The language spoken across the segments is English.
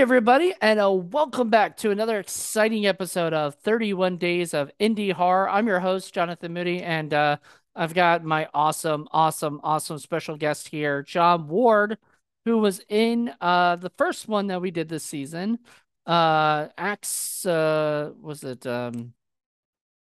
everybody, and welcome back to another exciting episode of 31 Days of Indie Horror. I'm your host, Jonathan Moody, and I've got my awesome special guest here, John Ward, who was in the first one that we did this season. Axe, was it the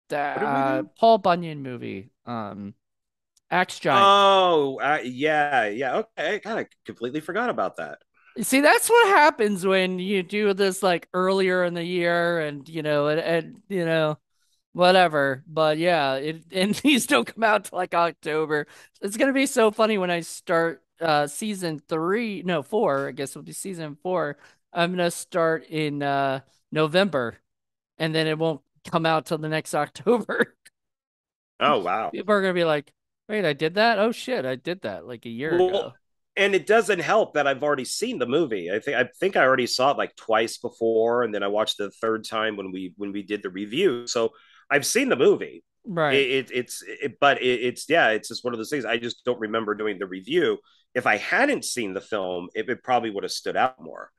What did we do? Paul Bunyan movie, Axe Giant. Oh, yeah. Okay, God, I completely forgot about that. See, that's what happens when you do this like earlier in the year and whatever. But yeah, and these don't come out till like October. It's gonna be so funny when I start season three, no, four, I guess it'll be season four. I'm gonna start in November and then it won't come out till the next October. Oh, wow. People are gonna be like, wait, I did that? Oh shit, I did that like a year Well, ago. and it doesn't help that I've already seen the movie. I think I already saw it like twice before, and then I watched it the third time when we did the review. So I've seen the movie. Right. But it's yeah, it's just one of those things. I just don't remember doing the review. If I hadn't seen the film, it probably would have stood out more.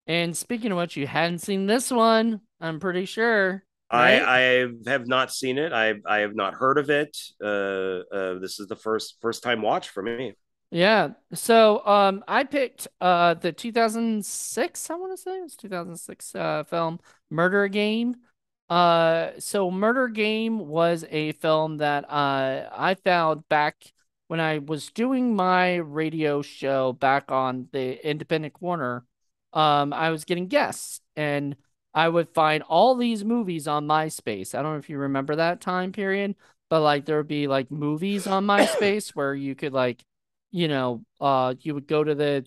And speaking of which, you hadn't seen this one, I'm pretty sure, I right? I have not seen it. I have not heard of it. This is the first time watch for me. Yeah. So, I picked the 2006, I want to say it was 2006 film Murder Game. So Murder Game was a film that I found back when I was doing my radio show back on the Independent Corner. I was getting guests and I would find all these movies on MySpace. I don't know if you remember that time period, but like there would be like movies on MySpace where you could like you would go to the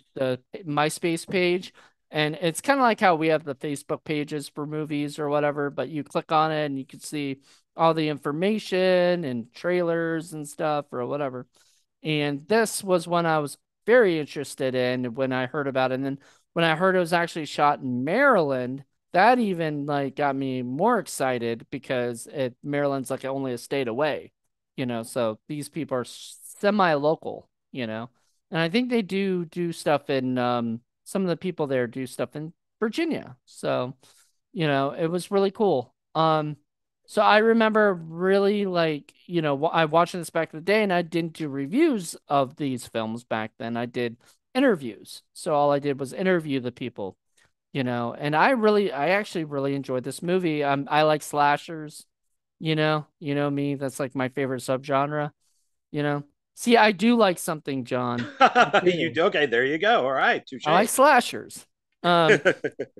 MySpace page, and it's kind of like how we have the Facebook pages for movies or whatever, but you click on it and you can see all the information and trailers and stuff or whatever. And this was one I was very interested in when I heard about it. And then when I heard it was actually shot in Maryland, that even like got me more excited because Maryland's like only a state away, so these people are semi-local, and I think they do stuff in some of the people there do stuff in Virginia. So, it was really cool. So I remember really like, I watched this back in the day and I didn't do reviews of these films back then. I did interviews. So all I did was interview the people, and I actually really enjoyed this movie. I like slashers, me, that's like my favorite subgenre, you know. See, I do like something, John. I You do. okay? There you go. All right, touche. I like slashers. Um,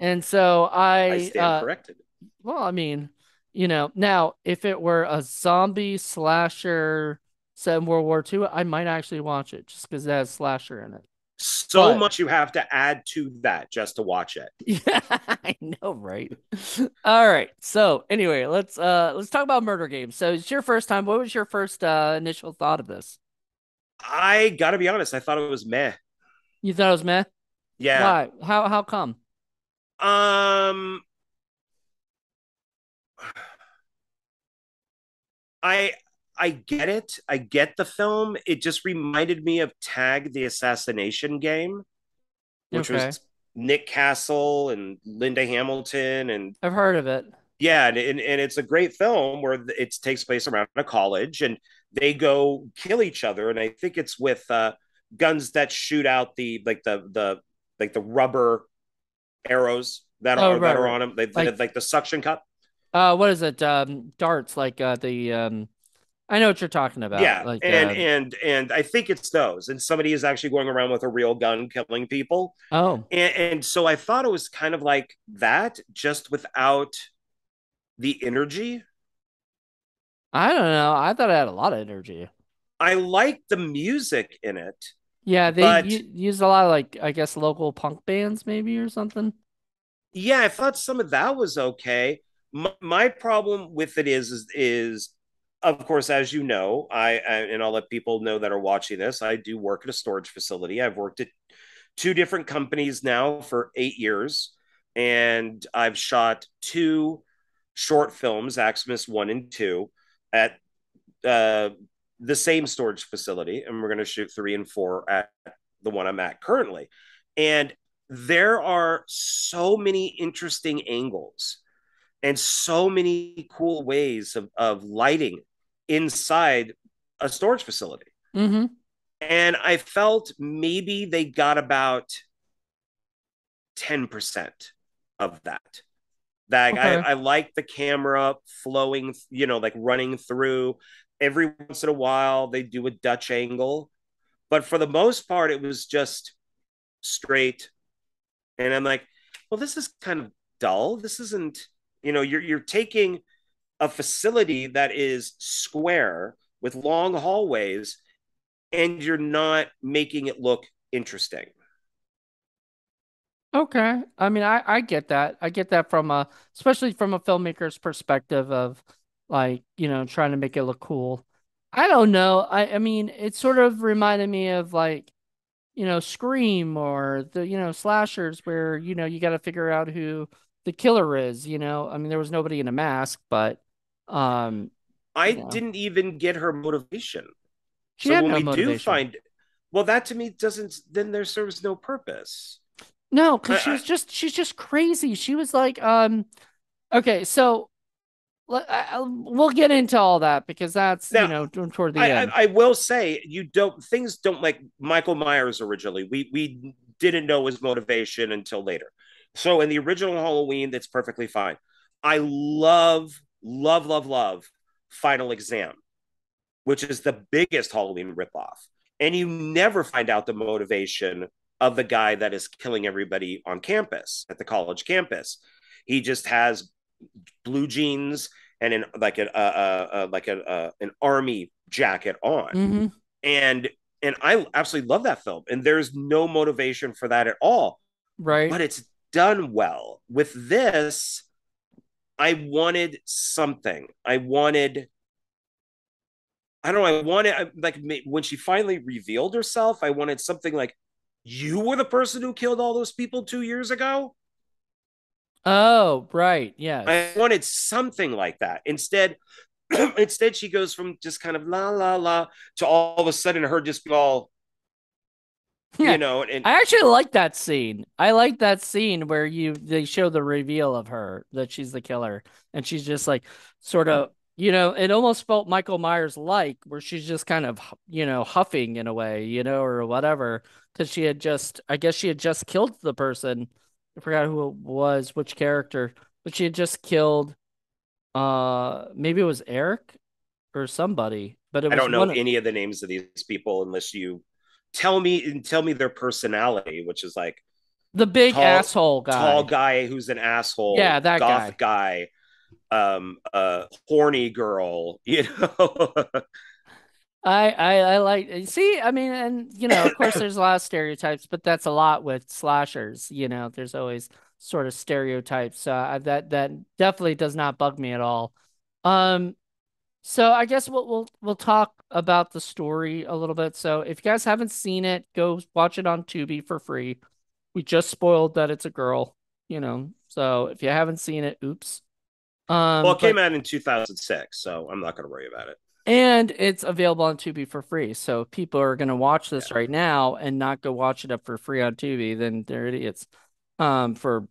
and so I stand corrected. well, I mean, now if it were a zombie slasher set in World War II, I might actually watch it just because it has slasher in it. So But much you have to add to that just to watch it. yeah, I know, right? All right. So anyway, let's talk about Murder Games. So it's your first time. What was your first initial thought of this? I gotta be honest. I thought it was meh. You thought it was meh? Yeah. Why? How come? Um. I I get it. I get the film. It just reminded me of Tag the Assassination Game, which Okay. was Nick Castle and Linda Hamilton and I've heard of it. yeah, and it's a great film where it takes place around a college and they go kill each other, and I think it's with guns that shoot out the rubber arrows that Oh, are right, that are right. on them, Like, like the suction cup. what is it? Darts, like the I know what you're talking about. Yeah, Like, and I think it's those, and somebody is actually going around with a real gun killing people, oh, and so I thought it was kind of like that, just without the energy. I don't know. I thought it had a lot of energy. I like the music in it, Yeah, they but used a lot of like, I guess, local punk bands maybe or something. yeah, I thought some of that was okay. My problem with it is of course, as you know, and I'll let people know that are watching this. I do work at a storage facility. I've worked at two different companies now for 8 years, and I've shot two short films, Aximus 1 and 2, at uh, the same storage facility, and we're going to shoot 3 and 4 at the one I'm at currently. And there are so many interesting angles and so many cool ways of lighting inside a storage facility. Mm-hmm. And I felt maybe they got about 10% of that. That Okay. I like the camera flowing, like running through. Every once in a while, they do a Dutch angle. But for the most part, it was just straight. And I'm like, well, this is kind of dull. This isn't, you're taking a facility that is square with long hallways and you're not making it look interesting. Okay. I mean, I get that. I get that from a, especially from a filmmaker's perspective of like, trying to make it look cool. I don't know. I mean, it sort of reminded me of like, Scream or the, slashers where, you got to figure out who the killer is. I mean, there was nobody in a mask, but um, I you know, didn't even get her motivation. she So had when no we do motivation. find, well, that to me doesn't, then there serves no purpose. No, because I she's just crazy. She was like, okay, so we'll get into all that because that's, Now, toward the end. I will say you don't things don't like Michael Myers originally. We didn't know his motivation until later. So in the original Halloween, that's perfectly fine. I love Final Exam, which is the biggest Halloween ripoff, and you never find out the motivation of the guy that is killing everybody on campus at the college campus. He just has blue jeans and an army jacket on, Hmm. and I absolutely love that film. And there's no motivation for that at all, Right. but it's done well. With this, I wanted something. I don't know. I wanted like when she finally revealed herself. I wanted something like, "You were the person who killed all those people 2 years ago." Oh, right. I Yes. wanted something like that. Instead, she goes from just kind of la la la to all of a sudden her just be all, Yeah. and I actually like that scene. I like that scene where they show the reveal of her that she's the killer and she's just like sort of, it almost felt Michael Myers like where she's just kind of, huffing in a way, or whatever because I guess she had just killed the person. I forgot who it was, which character, but she had just killed maybe it was Eric or somebody, but it I was don't know one of any of the names of these people unless you tell me their personality, which is like the big tall asshole tall guy. guy who's an asshole, Yeah, that goth guy. guy, horny girl. I like see, I mean, and of course there's a lot of stereotypes, but that's a lot with slashers, there's always sort of stereotypes. That definitely does not bug me at all. Um, so I guess we'll talk about the story a little bit. So if you guys haven't seen it, go watch it on Tubi for free. We just spoiled that it's a girl. So if you haven't seen it, oops. Well, it But came out in 2006, so I'm not going to worry about it. And it's available on Tubi for free. So if people are going to watch Yeah. this right now and not go watch it up for free on Tubi, then they're idiots. For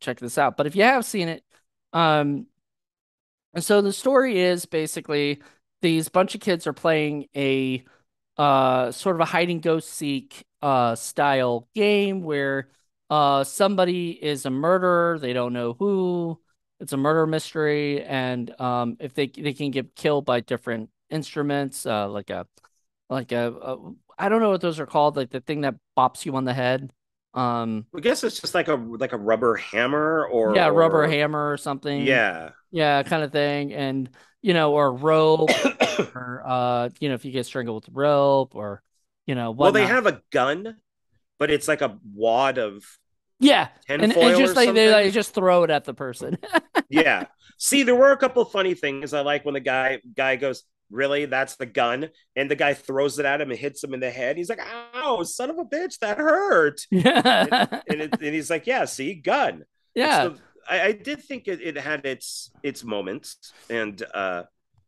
check this out. But if you have seen it, um, and so the story is basically these bunch of kids are playing a sort of a hide and go seek style game where somebody is a murderer, they don't know who. It's a murder mystery, and if they can get killed by different instruments, like a I don't know what those are called, like the thing that bops you on the head. Um, I guess it's just like a rubber hammer yeah, rubber or hammer or something. yeah. Yeah, kind of thing. And, or rope or if you get strangled with rope or, Well, they whatnot. have a gun, but it's like a wad of Yeah. And tinfoil just or they something. just throw it at the person. Yeah. See, there were a couple of funny things I like when the guy goes, "Really? That's the gun?" And the guy throws it at him and hits him in the head. He's like, "Ow, son of a bitch, that hurt." And Yeah. and he's like, "Yeah, see, gun." It's Yeah. the I did think it had its moments, and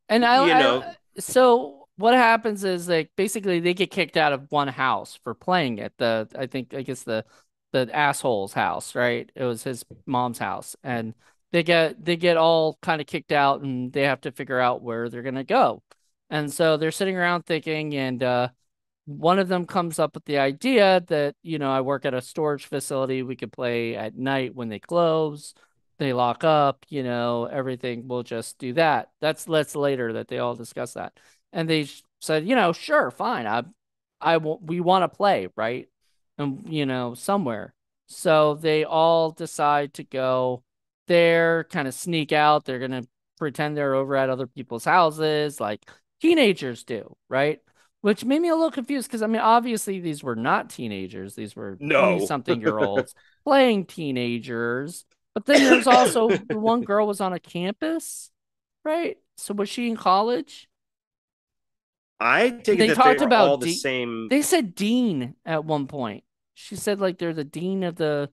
And you know, so what happens is like basically they get kicked out of one house for playing it. I guess the asshole's house, right? It was his mom's house, and they get all kind of kicked out, and they have to figure out where they're gonna go. And so they're sitting around thinking, and one of them comes up with the idea that, I work at a storage facility. We could play at night when they close, they lock up, everything. We'll just do that. That's later that they all discuss that. And they said, sure, fine. We want to play, right? And, somewhere. So they all decide to go there, kind of sneak out. They're going to pretend they're over at other people's houses like teenagers do, right? Which made me a little confused because, I mean, obviously these were not teenagers. These were 20 No. something year olds playing teenagers. But then there's also the one girl was on a campus, right? So was she in college? I take it They that talked they're all about the same. they said dean at one point. She said like they're the dean of the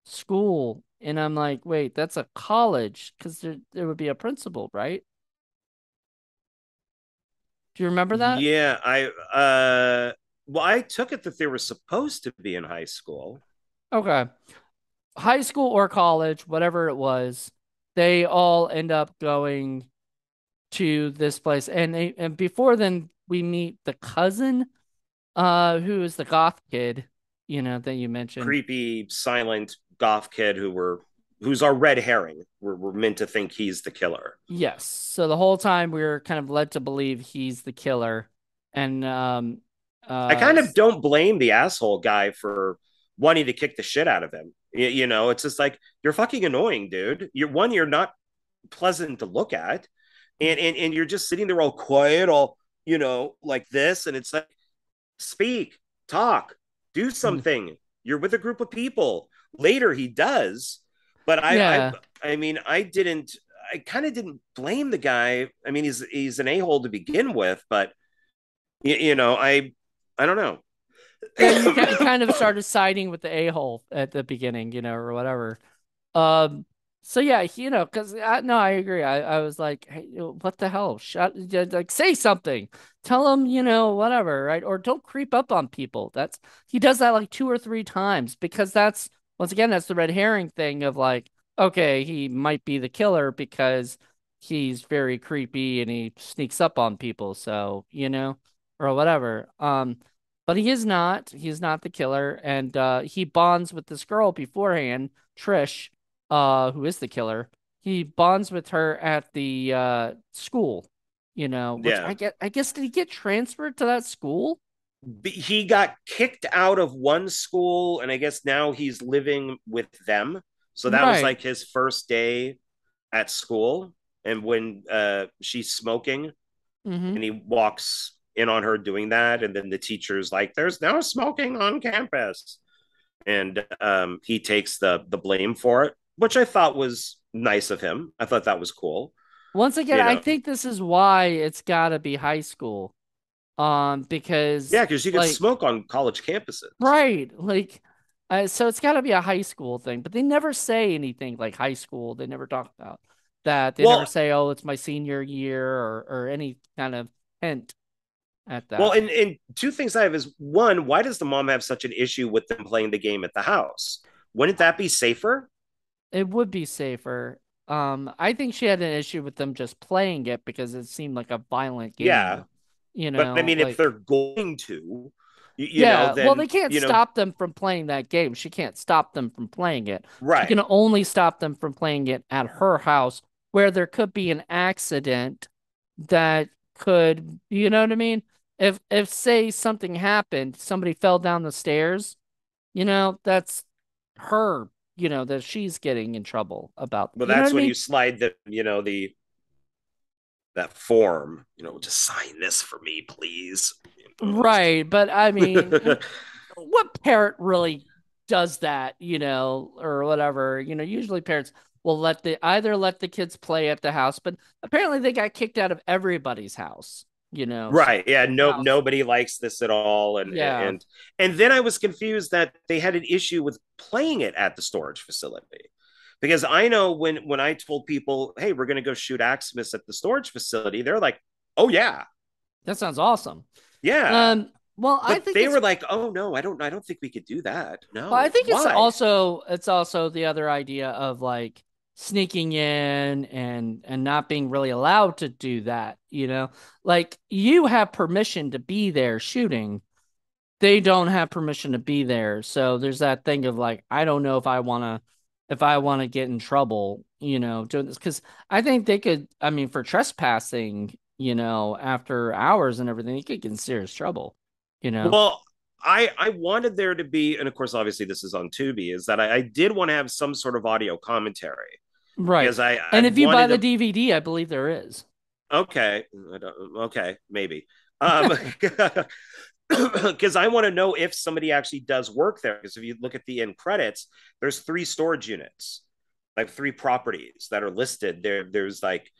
school. And I'm like, wait, that's a college because there would be a principal, right? Do you remember that? Yeah, well, I took it that they were supposed to be in high school. Okay. High school or college, whatever it was, they all end up going to this place. And before then we meet the cousin, who is the goth kid, that you mentioned. Creepy, silent goth kid who's our red herring. We're meant to think he's the killer. Yes. So the whole time we are kind of led to believe he's the killer. And I uh kind of don't blame the asshole guy for wanting to kick the shit out of him. It's just like you're fucking annoying, dude. You're not pleasant to look at, and you're just sitting there all quiet, all like this, and it's like speak, talk, do something. You're with a group of people. Later he does, but yeah. I mean, I didn't. I kind of didn't blame the guy. I mean, he's an a hole to begin with, but I don't know. Yeah, you kind of started siding with the a-hole at the beginning, or whatever. Um, so yeah, because no, I agree. I was like, hey, what the hell? Like, say something. Tell him, whatever, right? Or don't creep up on people. He does that like two or three times because once again, that's the red herring thing of like, okay, he might be the killer because he's very creepy and he sneaks up on people. So, or whatever. But he is not. He's not the killer, and he bonds with this girl beforehand, Trish, who is the killer. He bonds with her at the school, which Yeah, I guess did he get transferred to that school? he got kicked out of one school, and I guess now he's living with them. So that was Right. like his first day at school, and when she's smoking, Mm-hmm. and he walks in on her doing that, and then the teacher's like, "There's no smoking on campus," and he takes the blame for it, which I thought was nice of him. I thought that was cool. Once again, You I know, think this is why it's gotta be high school. Because yeah, because you could like smoke on college campuses. right, like so it's gotta be a high school thing, but they never say anything like high school. They never talk about that. They never Well, say, oh, it's my senior year or any kind of hint at Well, that. and two things I have is one, why does the mom have such an issue with them playing the game at the house? Wouldn't that be safer? It would be safer. I think she had an issue with them just playing it because it seemed like a violent Yeah. game. But I mean, if they're Like going to, yeah, well, then, they can't stop them from playing that game. She can't stop them from playing it. She can right. only stop them from playing it at her house where there could be an accident that could, you know what I mean? If say something happened, somebody fell down the stairs, that's her, that she's getting in trouble about. But You know what that's I when mean? you slide that form, just sign this for me, please. Imposed. Right, but I mean, what parent really does that, or whatever? Usually parents will either let the kids play at the house, but apparently they got kicked out of everybody's house, so Right. Yeah. the No, house. nobody likes this at all. And Yeah, and and then I was confused that they had an issue with playing it at the storage facility. Because I know when I told people, hey, we're gonna go shoot Aximus at the storage facility, they're like, oh yeah, that sounds awesome. yeah. Um, Well, I But think they it's were like, "Oh no, I don't think we could do that. well, I No, think why?" it's also the other idea of like sneaking in and not being really allowed to do that, you know? Like you have permission to be there shooting. They don't have permission to be there. So there's that thing of like I don't know if I want to get in trouble, you know, doing this cuz I think they could I mean for trespassing, you know, after hours and everything, you could get in serious trouble, you know. Well, I wanted there to be, and of course, obviously, this is on Tubi, is that I did want to have some sort of audio commentary Right. because I And if you buy wanted the to. DVD, I believe there is. Okay, okay, maybe. Because I want to know if somebody actually does work there. Because if you look at the end credits, there's three storage units, like three properties that are listed. There's like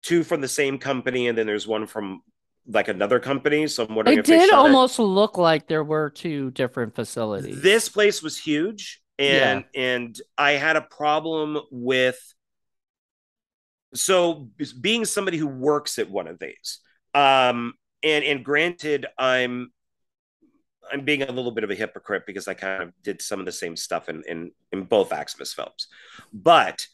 two from the same company, and then there's one from like another company. So I'm wondering It if they did shot it. almost look like there were two different facilities. This place was huge, Yeah. and I had a problem with, so being somebody who works at one of these. And granted, I'm being a little bit of a hypocrite because I kind of did some of the same stuff in both Axmis films. But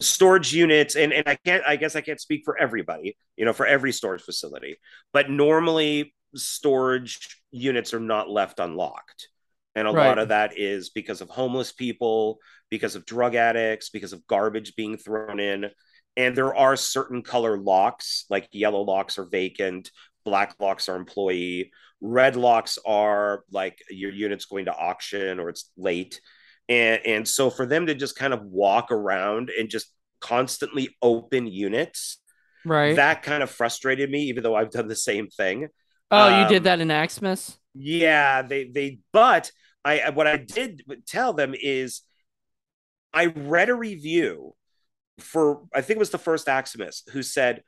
storage units, and I guess I can't speak for everybody, for every storage facility, but normally storage units are not left unlocked. And a lot Right. of that is because of homeless people, because of drug addicts, because of garbage being thrown in. And there are certain color locks, like yellow locks are vacant, black locks are employee, red locks are like your unit's going to auction or it's late. And so for them to just kind of walk around and just constantly open units, Right. that kind of frustrated me, even though I've done the same thing. Oh, you did um that in Axmis? yeah, they but I what I did tell them is I read a review for, I think it was the first Aximus, who said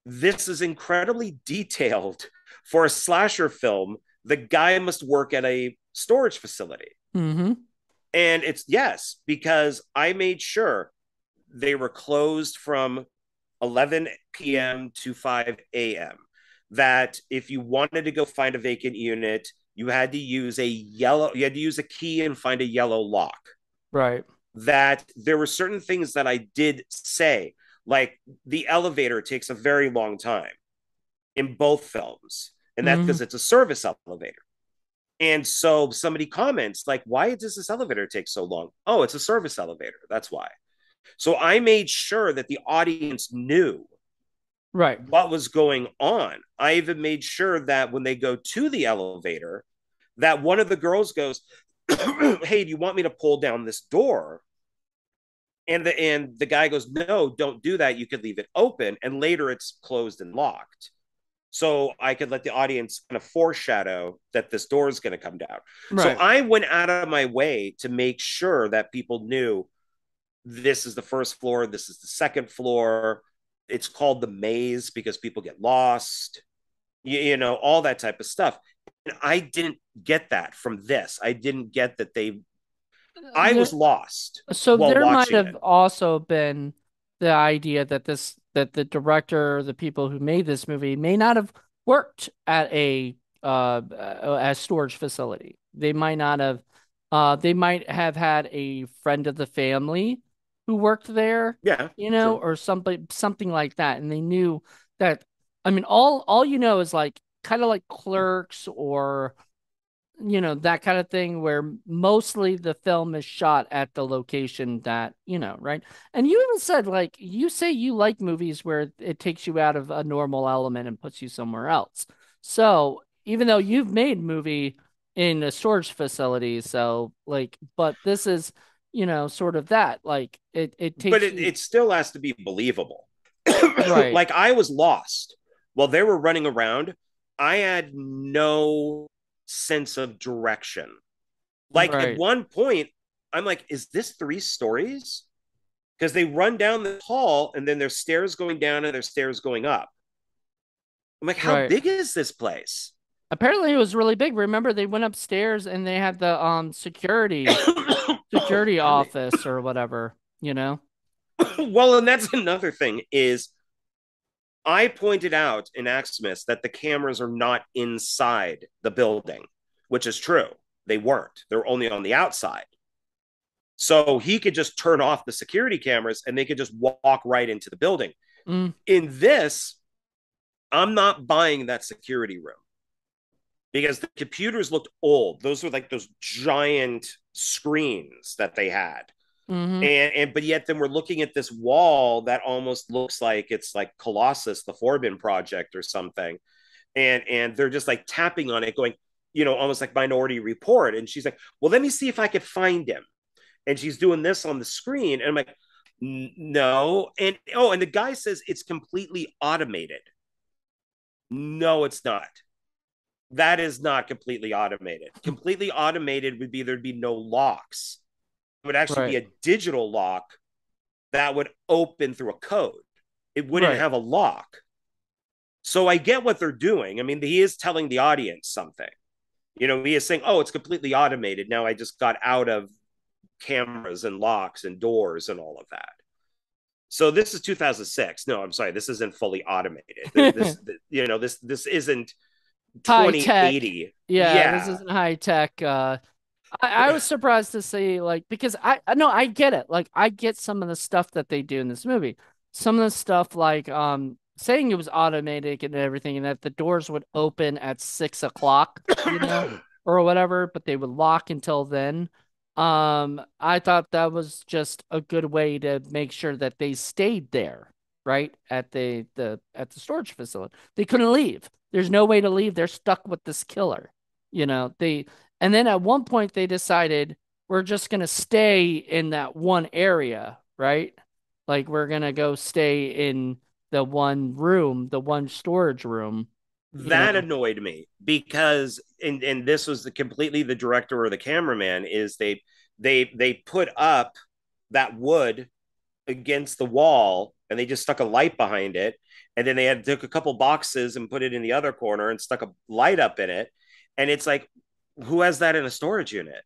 this is incredibly detailed for a slasher film. The guy must work at a storage facility. Mm-hmm. And it's yes, because I made sure they were closed from 11 p.m. to 5 a.m. That if you wanted to go find a vacant unit, you had to use a key and find a yellow lock. Right. That there were certain things that I did say, like the elevator takes a very long time in both films, and that's Mm-hmm. because it's a service elevator. And so somebody comments, like, why does this elevator take so long? Oh, it's a service elevator. That's why. So I made sure that the audience knew Right. what was going on. I even made sure that when they go to the elevator, that one of the girls goes, "Hey, do you want me to pull down this door?" And the guy goes, "No, don't do that. You could leave it open." And later it's closed and locked. So I could let the audience kind of foreshadow that this door is going to come down. So Right. I went out of my way to make sure that people knew this is the first floor, this is the second floor. It's called the maze because people get lost, all that type of stuff. And I didn't get that from this. I didn't get that I There, was lost so while there might watching have it. also been the idea that that the director, the people who made this movie may not have worked at a storage facility. They might not have they might have had a friend of the family who worked there, Yeah, you know, true. or something like that. And they knew that I mean all you know is like kind of like clerks or you know, that kind of thing where mostly the film is shot at the location that, you know, right? And you even said, like, you say you like movies where it takes you out of a normal element and puts you somewhere else. So even though you've made movie in a storage facility, so like, but this is, you know, sort of that. Like it But takes it, you it still has to be believable. right, Like I was lost while they were running around. I had no sense of direction. Like at right, one point, I'm like, is this three stories? Because they run down the hall and then there's stairs going down and there's stairs going up. I'm like, how right. big is this place? Apparently it was really big. Remember, they went upstairs and they had the security Pardon me. office or whatever, you know? Well, and that's another thing is I pointed out in Axmis that the cameras are not inside the building, which is true. They weren't. They're only on the outside. So he could just turn off the security cameras and they could just walk right into the building. Mm, In this, I'm not buying that security room because the computers looked old. Those were like those giant screens that they had. mm-hmm. And but yet then we're looking at this wall that almost looks like it's like Colossus, the Forbin project or something. And they're just like tapping on it, going, almost like Minority Report. And she's like, well, let me see if I could find him. And she's doing this on the screen. And I'm like, no. And the guy says it's completely automated. No, it's not. That is not completely automated. Completely automated would be there'd be no locks. It would actually be Right. a digital lock that would open through a code. It wouldn't Right. have a lock. So I get what they're doing. I mean, he is telling the audience something. He is saying, oh, it's completely automated. Now I just got out of cameras and locks and doors and all of that. So this is 2006. No, I'm sorry. This isn't fully automated. This isn't High tech. 2080. Yeah, this Yeah. isn't high tech. I was surprised to see like because I know I get it. Like I get some of the stuff that they do in this movie. Some of the stuff like saying it was automated and everything and that the doors would open at 6 o'clock, or whatever, but they would lock until then. I thought that was just a good way to make sure that they stayed there, right? At the storage facility. They couldn't leave. There's no way to leave. They're stuck with this killer. They and then at one point they decided we're just gonna stay in that one area, right? Like we're gonna go stay in the one room, the one storage room, you That know. annoyed me because and this was completely the director or the cameraman is they put up that wood against the wall and they just stuck a light behind it, and then they had took a couple boxes and put it in the other corner and stuck a light up in it, and it's like, who has that in a storage unit?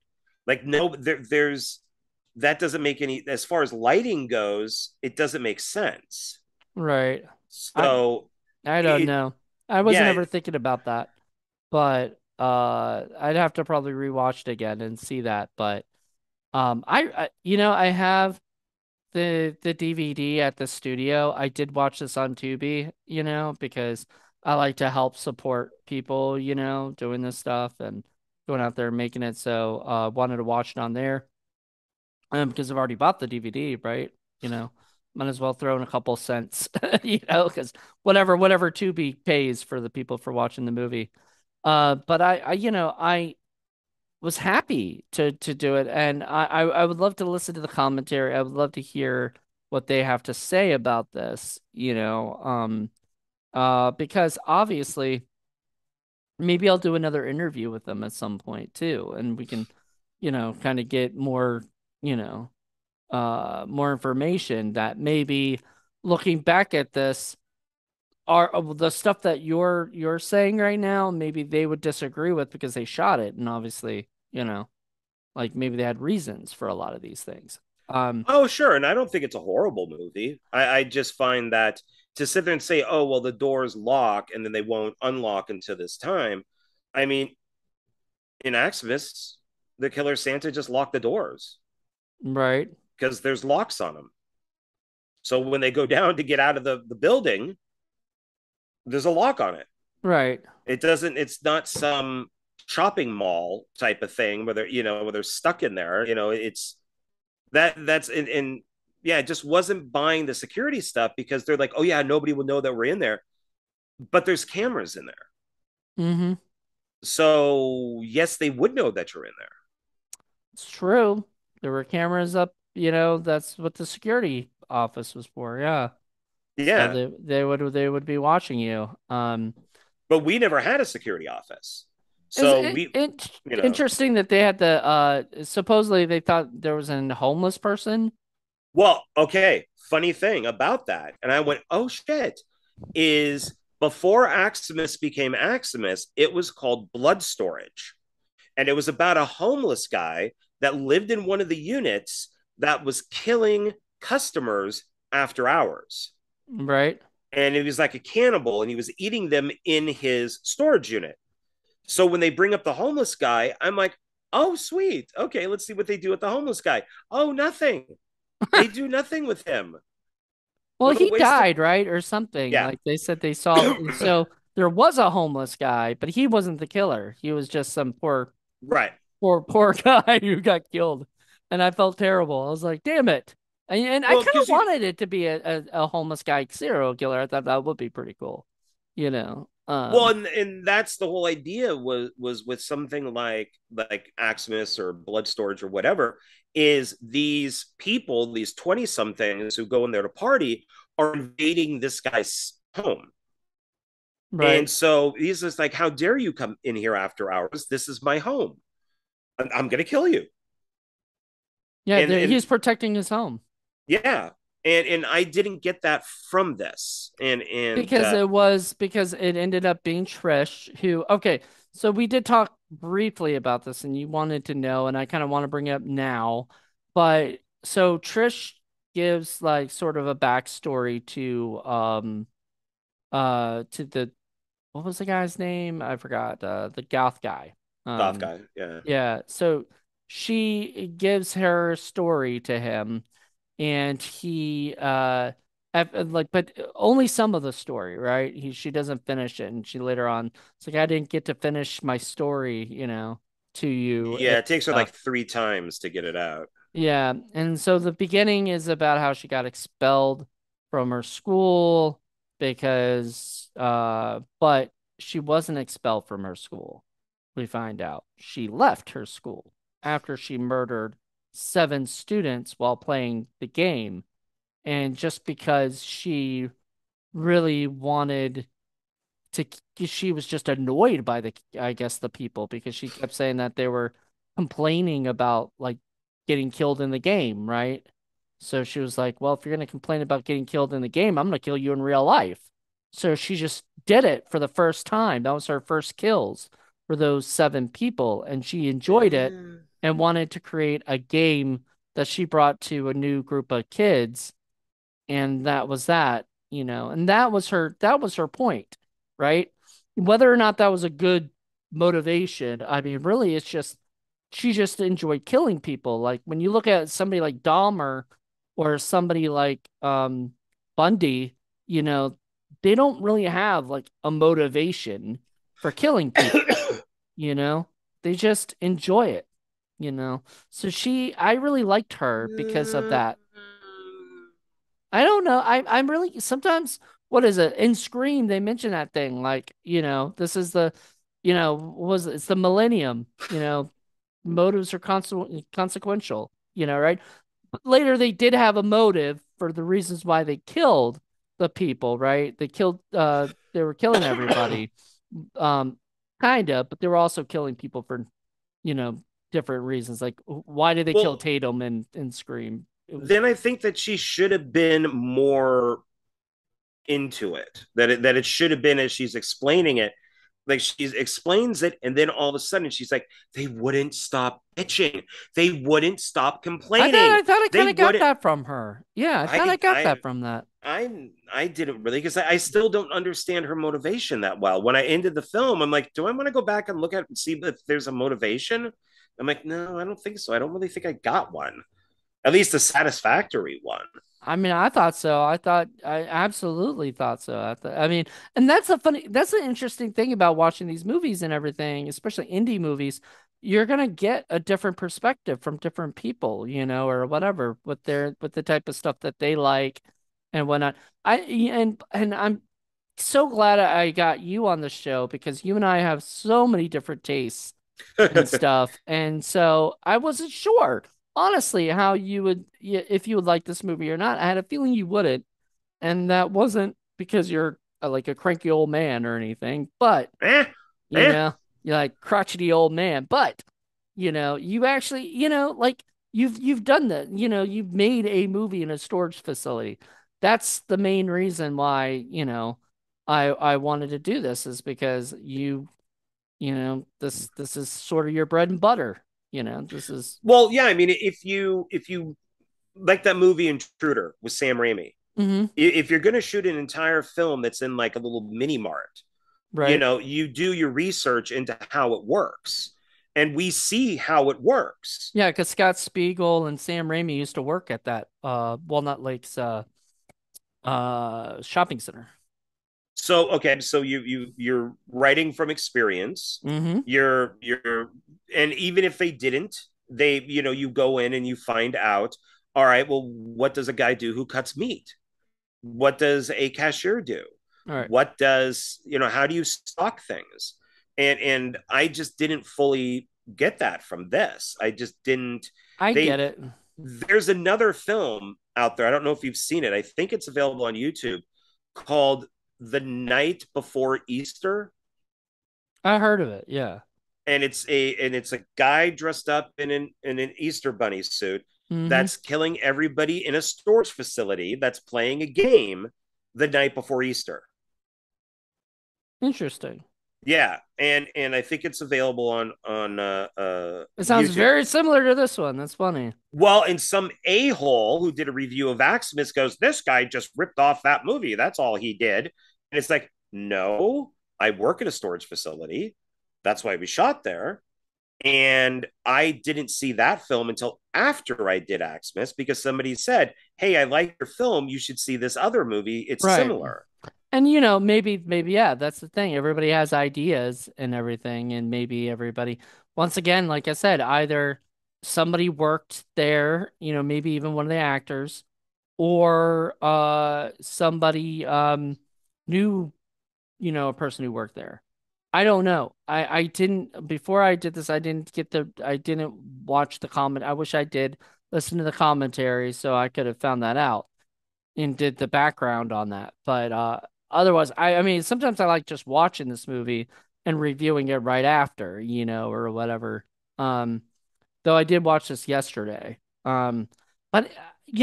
Like, no, there's that doesn't make any, as far as lighting goes, it doesn't make sense. Right. I So I don't it know. I wasn't yeah, ever thinking about that, but I'd have to probably rewatch it again and see that. But I have the DVD at the studio. I did watch this on Tubi, because I like to help support people, doing this stuff and going out there and making it. So wanted to watch it on there. Because I've already bought the DVD, right? You know, might as well throw in a couple cents, because whatever Tubi pays for the people for watching the movie. But I was happy to do it, and I would love to listen to the commentary. I would love to hear what they have to say about this, because obviously maybe I'll do another interview with them at some point too, and we can, kind of get you know, more information that maybe looking back at this are the stuff that you're saying right now, maybe they would disagree with because they shot it, and obviously, like maybe they had reasons for a lot of these things. Um, oh sure, and I don't think it's a horrible movie. I just find that to sit there and say, oh well, the doors lock and then they won't unlock until this time. I mean, in Activists, the killer Santa just locked the doors right, because there's locks on them. So when they go down to get out of the building, there's a lock on it. right, It doesn't. It's not some shopping mall type of thing where they're stuck in there. It's that's in yeah. It just wasn't buying the security stuff because they're like, oh yeah, nobody will know that we're in there, but there's cameras in there. mm-hmm. So yes, they would know that you're in there. It's true. There were cameras up, that's what the security office was for. Yeah. So Yeah, they would be watching you. but we never had a security office, Is so it, we, it you know, interesting that they had supposedly they thought there was a homeless person, well, okay. Funny thing about that, and I went, oh shit, is before Aximus became Aximus, it was called Blood Storage. And it was about a homeless guy that lived in one of the units that was killing customers after hours. right? and he was like a cannibal, and he was eating them in his storage unit. So when they bring up the homeless guy, I'm like, oh, sweet. Okay, let's see what they do with the homeless guy. Oh, nothing. They do nothing with him. Well, What a he waste of. died, right? Or something. Yeah. Like they said they saw so there was a homeless guy, but he wasn't the killer. He was just some Right. poor guy who got killed. And I felt terrible. I was like, damn it. And I Well, kind of because you, wanted it to be a homeless guy serial killer. I thought that would be pretty cool, you know. well, and that's the whole idea was with something like Aximus or Blood Storage or whatever, is these people, these 20 somethings who go in there to party, are invading this guy's home. And Right. so he's just like, how dare you come in here after hours? This is my home. I'm going to kill you. Yeah, And he's protecting his home. yeah, and I didn't get that from this. And Because it ended up being Trish who, okay, so we did talk briefly about this and you wanted to know, and I kind of want to bring it up now. But so Trish gives like sort of a backstory to the what was the guy's name? I forgot. The goth guy. goth Um guy, yeah. yeah, so she gives her story to him and he like but only some of the story, right? She doesn't finish it and she later on it's like I didn't get to finish my story, to you Yeah, and it takes her stuff. like 3 times to get it out. Yeah, and so the beginning is about how she got expelled from her school because but she wasn't expelled from her school. We find out she left her school after she murdered 7 students while playing the game, and just because she really wanted to she was just annoyed by the I guess the people because she kept saying that they were complaining about like getting killed in the game, right? So she was like, "Well, if you're going to complain about getting killed in the game, I'm going to kill you in real life." So she just did it for the first time. That was her first kills for those 7 people, and she enjoyed it Eh. and wanted to create a game that she brought to a new group of kids, and that was that. And that was her point, right? Whether or not that was a good motivation, I mean, really it's just she just enjoyed killing people. Like when you look at somebody like Dahmer or somebody like Bundy, you know, they don't really have like a motivation for killing people, you know? They just enjoy it. So I really liked her because of that. I don't know. I'm really sometimes what is it? In Scream, they mention that thing like, this is it's the millennium, motives are consequential, right? But later they did have a motive for the reasons why they killed the people, right? They were killing everybody. Um kind of, but they were also killing people for, you know, different reasons. Like why did they kill Well, Tatum in Scream? It was then I think that she should have been more into it. That it should have been as she's explaining it. Like she explains it, and then all of a sudden she's like, "They wouldn't stop bitching. They wouldn't stop I thought complaining. I thought I They kind of got wouldn't." that from her. Yeah, I thought I I got I that from that. I didn't really, because I still don't understand her motivation that well. When I ended the film, I'm like, do I want to go back and look at and see if there's a motivation? I'm like, no, I don't think so. I don't really think I got one, at least a satisfactory one. I mean, I thought so. I absolutely thought so. I mean, and that's an interesting thing about watching these movies and everything, especially indie movies. You're gonna get a different perspective from different people, or whatever, with the type of stuff that they like and whatnot. And I'm so glad I got you on the show because you and I have so many different tastes and stuff. And so I wasn't sure, honestly, how if you would like this movie or not. I had a feeling you wouldn't. And that wasn't because you're like a cranky old man or anything, but, eh, you eh. know, you're like crotchety old man. But, you actually, like you've done that. You've made a movie in a storage facility. That's the main reason why, I wanted to do this is because this is sort of your bread and butter. This is Well, yeah. I mean, if you like that movie Intruder with Sam Raimi, Mm-hmm. If you're going to shoot an entire film that's in like a little mini mart, Right. you do your research into how it works. And we see how it works. Yeah, because Scott Spiegel and Sam Raimi used to work at that Walnut Lakes shopping center. So okay, so you're writing from experience. Mm-hmm. You're and even if they didn't, they you go in and you find out, all right, well, what does a guy do who cuts meat? What does a cashier do? All right. What does, how do you stock things? And I just didn't fully get that from this. I just didn't. I get They it. There's another film out there. I don't know if you've seen it. I think it's available on YouTube called The Night Before Easter. I heard of it. Yeah. And it's a guy dressed up in an Easter bunny suit Mm-hmm. that's killing everybody in a storage facility that's playing a game the night before Easter. Interesting. Yeah, and I think it's available on It sounds YouTube. very similar to this one. That's funny. Well, and some a hole who did a review of Maximus goes, "This guy just ripped off that movie. That's all he did." And it's like, no, I work at a storage facility. That's why we shot there. And I didn't see that film until after I did Axmas because somebody said, "Hey, I like your film. You should see this other movie. It's Right. similar." And maybe yeah, that's the thing. Everybody has ideas and everything, and maybe everybody, once again, like I said, either somebody worked there, maybe even one of the actors, or somebody knew, a person who worked there. I don't know. I didn't before I did this, I didn't watch the comment. I wish I did listen to the commentary so I could have found that out and did the background on that. But otherwise, I mean, sometimes I like just watching this movie and reviewing it right after, or whatever. Um, though I did watch this yesterday. But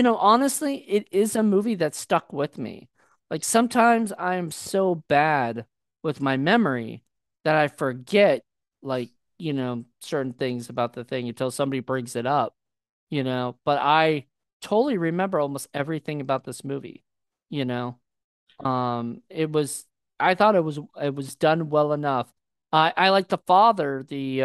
honestly, it is a movie that stuck with me. Like sometimes I am so bad with my memory that I forget, like, certain things about the thing until somebody brings it up, but I totally remember almost everything about this movie, you know. It was I thought it was done well enough. I like the father, the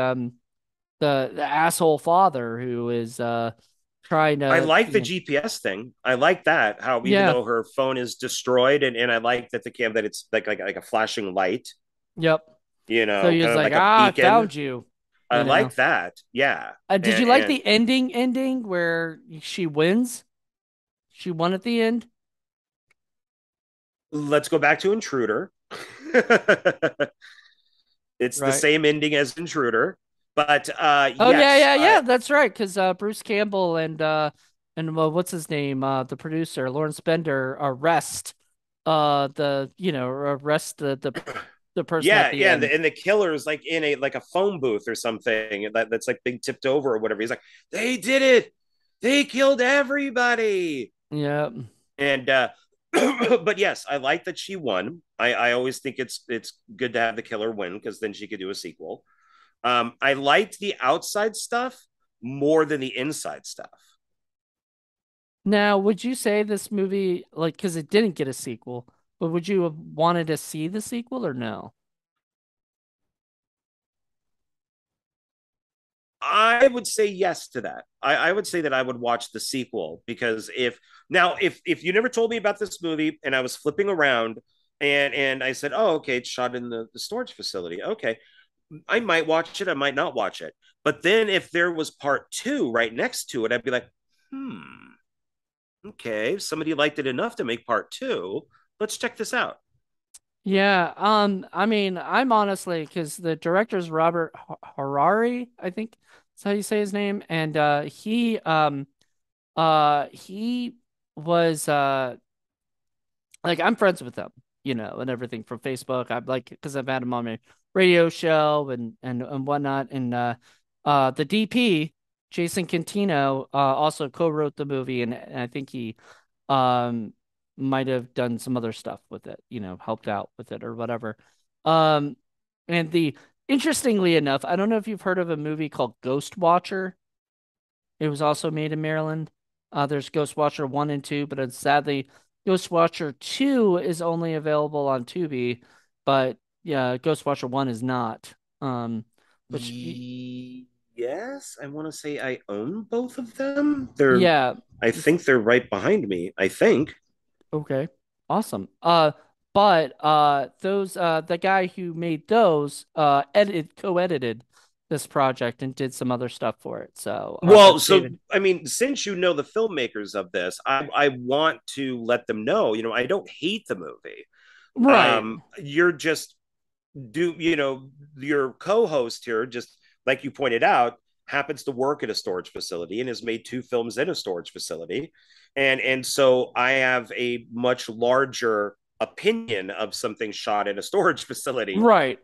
asshole father who is trying I to, like the GPS thing. I like that. How even yeah, though her phone is destroyed, and I like that the cam that it's like a flashing light, yep. So he kind was of like, like a "Ah, I beacon. found you," I you know. like that. Yeah. Did you like And the ending where she wins? She won at the end, let's go back to Intruder. It's the right? same ending as Intruder, but Oh yeah, yes, yeah, yeah. That's right. Because Bruce Campbell and what's his name? The producer Lawrence Bender arrest the person at yeah, the yeah, and end. the killer is like in a phone booth or something that's like being tipped over or whatever. He's like, they did it, they killed everybody, Yeah. and but yes, I like that she won. I always think it's good to have the killer win because then she could do a sequel. I liked the outside stuff more than the inside stuff. Now, would you say this movie, like, because it didn't get a sequel, but would you have wanted to see the sequel or no? I would say yes to that. I would say that I would watch the sequel because if you never told me about this movie and I was flipping around and I said, oh, okay, it's shot in the storage facility. Okay. I might watch it, I might not watch it. But then if there was part two right next to it, I'd be like, hmm, okay, somebody liked it enough to make part two. Let's check this out. Yeah. I mean, I'm honestly because the director's Robert Harari, I think that's how you say his name, and he was like I'm friends with him, and everything from Facebook. I'm like because I've had him on my radio show and whatnot. And the DP Jason Cantino also co-wrote the movie, and I think he um might have done some other stuff with it, helped out with it or whatever. Um, and the interestingly enough, I don't know if you've heard of a movie called Ghost Watcher. It was also made in Maryland. There's Ghost Watcher 1 and 2, but sadly Ghostwatcher 2 is only available on Tubi, but yeah, Ghostwatcher 1 is not. Which Yes, I want to say I own both of them. They're, yeah, I think they're right behind me. I think. okay. Awesome. But those the guy who made those co-edited this project and did some other stuff for it. So, Well, that's so David. I mean, since you know the filmmakers of this, I want to let them know. I don't hate the movie. Right. You're just your co-host here, just like you pointed out, happens to work at a storage facility and has made two films in a storage facility, and so I have a much larger opinion of something shot in a storage facility. Right.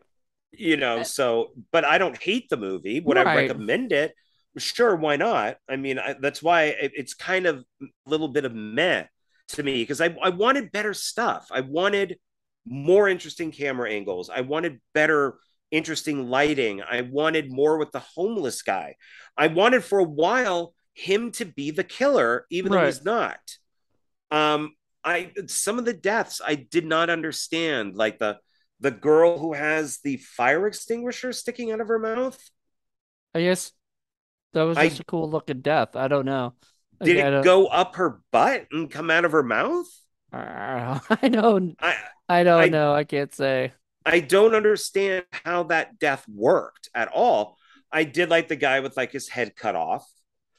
So but I don't hate the movie. Would I Right. recommend it? Sure, why not? I mean, that's why it's kind of a little bit of meh to me, because I wanted better stuff. I wanted more interesting camera angles. I wanted better interesting lighting. I wanted more with the homeless guy. I wanted for a while him to be the killer even though Right. he's not. um I Some of the deaths I did not understand, like the girl who has the fire extinguisher sticking out of her mouth. I guess that was just I a cool looking death. I don't know. Like Did I it don't go up her butt and come out of her mouth? I don't I I don't I know. I can't say. I don't understand how that death worked at all. I did like the guy with like his head cut off.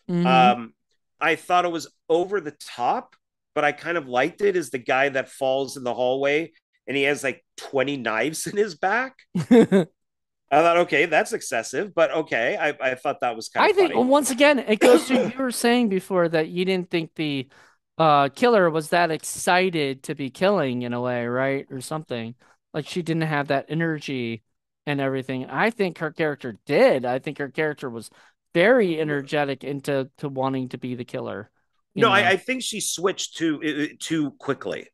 Hmm. Um, I thought it was over the top, but I kind of liked it as the guy that falls in the hallway and he has like 20 knives in his back. I thought, okay, that's excessive, but okay. I thought that was kind I of think funny. once again it goes to you were saying before that you didn't think the killer was that excited to be killing in a way, right? Or something. Like she didn't have that energy and everything. I think her character did. I think her character was very energetic into to wanting to be the killer, you No, know. I think she switched too quickly.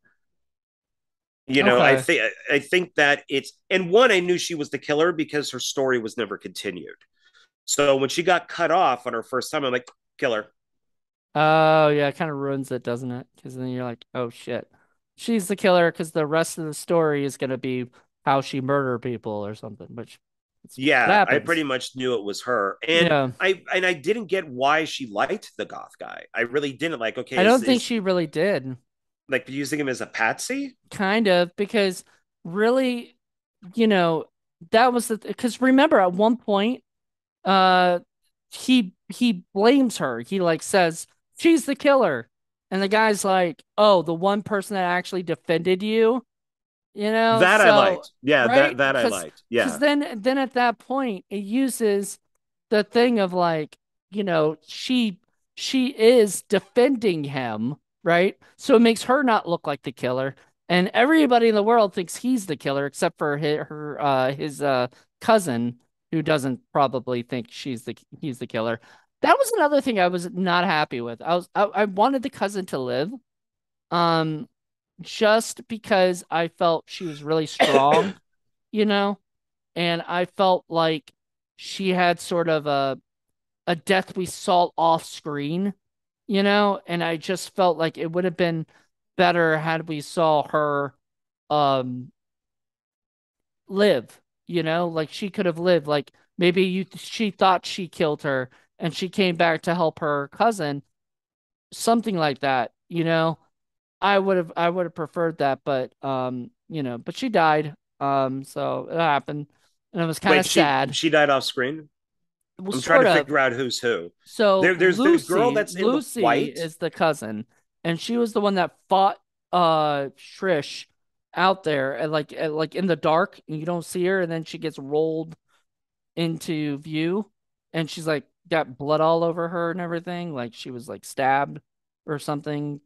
Okay. I think that it's, and one, I knew she was the killer because her story was never continued. So when she got cut off on her first time, I'm like, killer. Oh, yeah, it kind of ruins it, doesn't it? Because then you're like, oh shit. She's the killer because the rest of the story is gonna be how she murdered people or something, which it's what Yeah, I happens. pretty much knew it was her, and Yeah. I didn't get why she liked the goth guy. I really didn't. Like, okay, I don't think is she really did. like using him as a patsy? Kind of, because really, you know, that was the because remember at one point, uh he blames her. He like says she's the killer. And the guy's like, "Oh, the one person that actually defended you." That I So liked. Yeah, right, that I because liked. Yeah. then at that point it uses the thing of like, she is defending him, right? So it makes her not look like the killer, and everybody in the world thinks he's the killer except for his cousin, who doesn't probably think he's the killer. That was another thing I was not happy with. I wanted the cousin to live. Um, just because I felt she was really strong, you know, and I felt like she had sort of a death we saw off screen, and I just felt like it would have been better had we saw her um live, like she could have lived, like maybe she thought she killed her and she came back to help her cousin, something like that, I would have preferred that, but but she died. So it happened, and it was kind of Wait, she sad. she died off screen? Well, I'm trying sort to of. figure out who's who. So There's the girl that's in the Lucy white. is the cousin, and she was the one that fought Trish out there, and like in the dark, and you don't see her, and then she gets rolled into view, and she's like got blood all over her and everything, like she was like stabbed or something.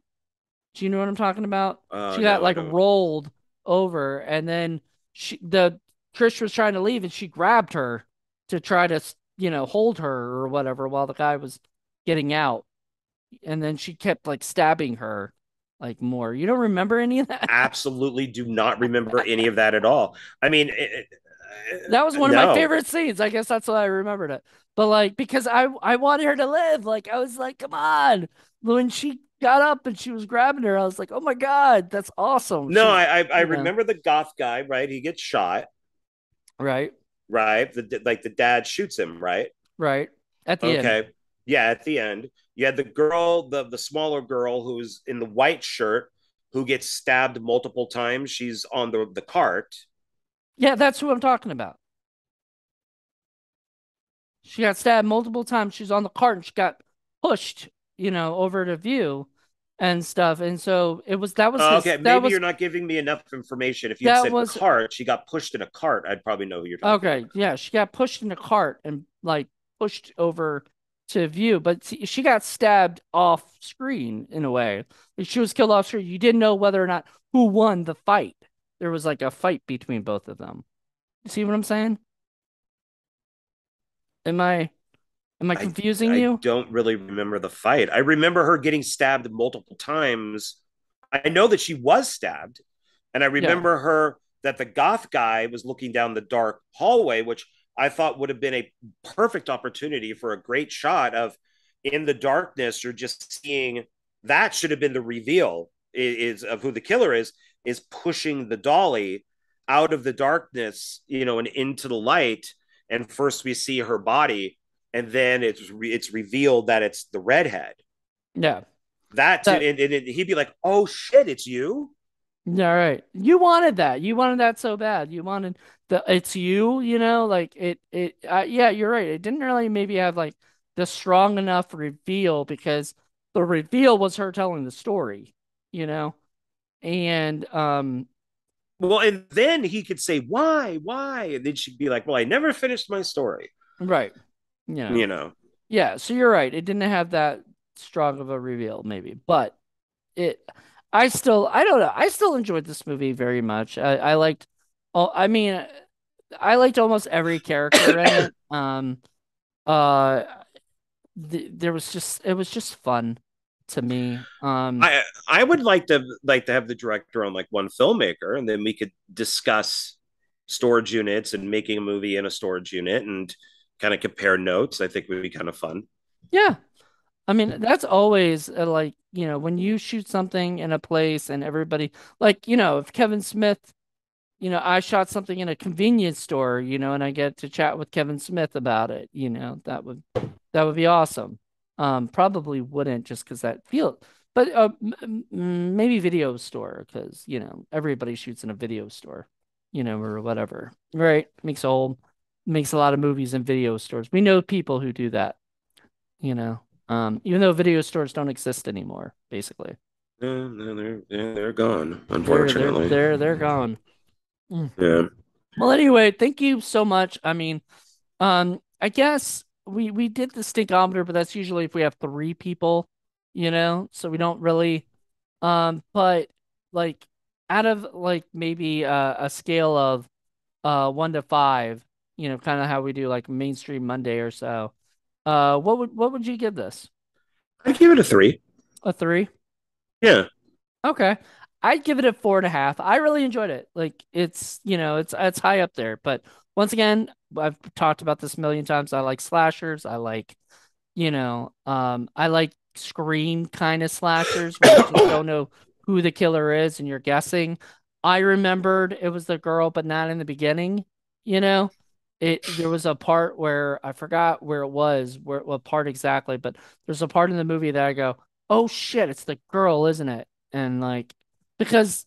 Do you know what I'm talking about? Oh She got no, I like don't. rolled over, and then the Trish was trying to leave, and she grabbed her to try to, hold her or whatever while the guy was getting out, and then she kept like stabbing her like more. You don't remember any of that? Absolutely do not remember any of that at all. I mean, That was one of my no. favorite scenes. I guess that's why I remembered it. But like because I wanted her to live. Like I was like, come on. When got up and she was grabbing her. I was like, oh my God, that's awesome. No, She's, I you know, remember the goth guy, right? He gets shot, right, right? The dad shoots him, right? right. At the end. Okay. Yeah, at the end. You had the girl, the smaller girl who's in the white shirt who gets stabbed multiple times. She's on the cart. Yeah, that's who I'm talking about. She got stabbed multiple times. She's on the cart and she got pushed, over to view and stuff. And so it was that was his Okay, maybe you're not giving me enough information. If you'd that said was cart, she got pushed in a cart, I'd probably know who you're talking okay. about. Yeah, she got pushed in a cart and like pushed over to view, but she got stabbed off screen in a way. She was killed off screen. You didn't know whether or not who won the fight. There was like a fight between both of them. See what I'm saying? Am I am I I confusing I you? don't really remember the fight. I remember her getting stabbed multiple times. I know that she was stabbed, and I Yeah. remember her that the goth guy was looking down the dark hallway, which I thought would have been a perfect opportunity for a great shot of in the darkness. You're just seeing that should have been the reveal is of who the killer is pushing the dolly out of the darkness, and into the light. And first we see her body, and then it's revealed that it's the redhead. Yeah. That too, That and he'd be like, "Oh shit, it's you." Yeah, right. You wanted that. You wanted that so bad. You wanted the it's you, like yeah, you're right. It didn't really maybe have like the strong enough reveal because the reveal was her telling the story, you know? And Well, and then he could say, why? And then she'd be like, well, I never finished my story. right. You know. You know, Yeah, so you're right. It didn't have that strong of a reveal maybe, but it I don't know. I still enjoyed this movie very much. I liked oh I mean I liked almost every character in it. Uh, there was just it was just fun to me. I would like to have the director on like one filmmaker, and then we could discuss storage units and making a movie in a storage unit and kind of compare notes. I think would be kind of fun. Yeah, I mean that's always like when you shoot something in a place and everybody like if Kevin Smith, I shot something in a convenience store, and I get to chat with Kevin Smith about it, that would be awesome. Probably wouldn't just because that feel, but maybe video store because everybody shoots in a video store, or whatever. Right? Makes a lot of movies in video stores. We know people who do that. You know, even though video stores don't exist anymore, basically No, they're gone, they're unfortunately. they're they're gone. Mm. Yeah. Well, anyway, thank you so much. I mean, I guess we did the stinkometer, but that's usually if we have three people, so we don't really but like out of like maybe a scale of 1 to 5, kind of how we do like mainstream Monday or so. What would you give this? I'd give it a 3. A 3? Yeah. Okay. I'd give it a 4.5. I really enjoyed it. Like it's high up there. But once again, I've talked about this a million times. I like slashers. I like Scream kind of slashers where you just don't know who the killer is and you're guessing. I remembered it was the girl, but not in the beginning, you know? There was a part where I forgot where it was, what part exactly, but there's a part in the movie that I go, "Oh shit, it's the girl, isn't it?" And like because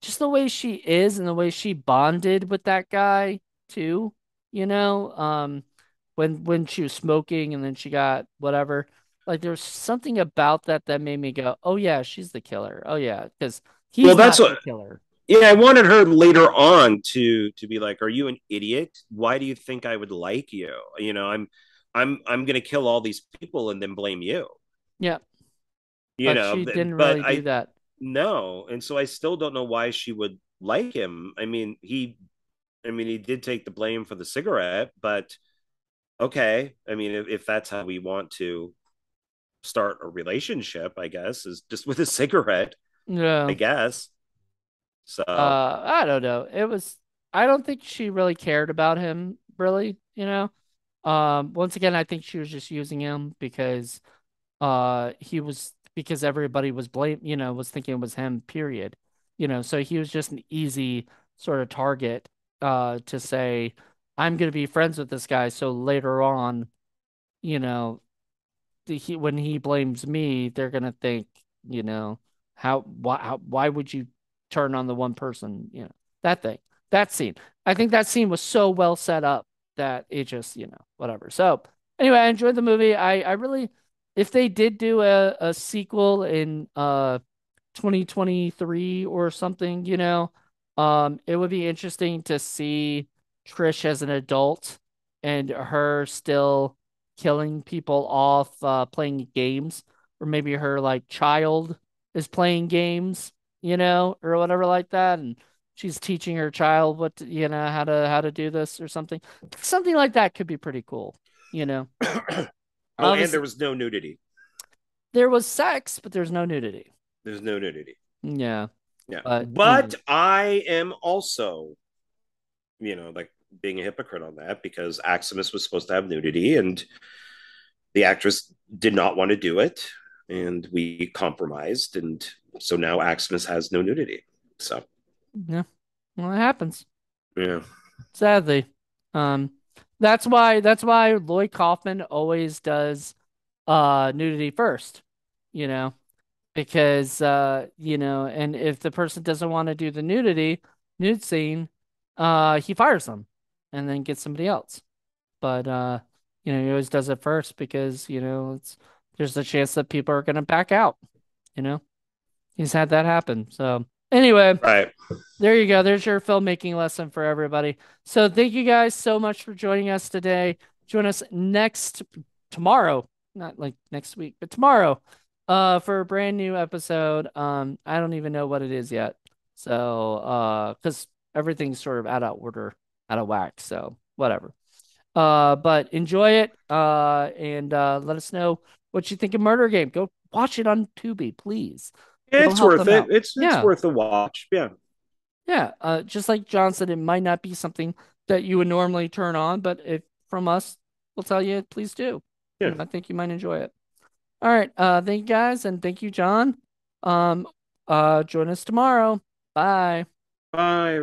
just the way she is and the way she bonded with that guy too, you know, when she was smoking and then she got whatever. Like there's something about that made me go, "Oh yeah, she's the killer." Oh yeah, because Well, he's that's not what. the killer. Yeah, I wanted her later on to be like, "Are you an idiot? Why do you think I would like you? I'm gonna kill all these people and then blame you. Yeah, You but know, she didn't but really do I that. no, and so I still don't know why she would like him. I mean, he did take the blame for the cigarette, but okay. I mean, if that's how we want to start a relationship, I guess is just with a cigarette. I Yeah. guess so. I don't know. I don't think she really cared about him, really, once again, I think she was just using him because he was because everybody was was thinking it was him, period. So he was just an easy sort of target to say, I'm going to be friends with this guy. So later on, you know, when he blames me, they're going to think, you know, why would you turn on the one person, that thing, that scene. I think that scene was so well set up that it just, whatever. So anyway, I enjoyed the movie. I really, if they did do a sequel in 2023 or something, it would be interesting to see Trish as an adult and her still killing people off, playing games, or maybe her like child is playing games, or whatever like that, and she's teaching her child how to do this or something. Something like that could be pretty cool, you know. Oh, and Obviously, there was no nudity. there was sex, but there's no nudity. There's no nudity. Yeah, Yeah. but But I am also, like being a hypocrite on that because Aximus was supposed to have nudity and the actress did not want to do it. And we compromised. And so now Aximus has no nudity. So, yeah, well, it happens. yeah. Sadly. Um, that's why Lloyd Kaufman always does nudity first, you know, because and if the person doesn't want to do the nude scene, he fires them and then gets somebody else. But he always does it first because, there's a chance that people are gonna back out, you know. He's had that happen. So anyway, Right. there you go. There's your filmmaking lesson for everybody. So thank you guys so much for joining us today. Join us tomorrow, not like next week, but tomorrow, for a brand new episode. I don't even know what it is yet. So, because everything's sort of out of order, out of whack. So whatever. But enjoy it. And let us know what you think of Murder Game. Go watch it on Tubi, please. Go It's help worth them it. out. It's Yeah. worth a watch. Yeah. Yeah, just like John said, it might not be something that you would normally turn on, but if from us, we'll tell you, please do. Yeah. I think you might enjoy it. All right, thank you guys, and thank you, John. Um, join us tomorrow. Bye. Bye.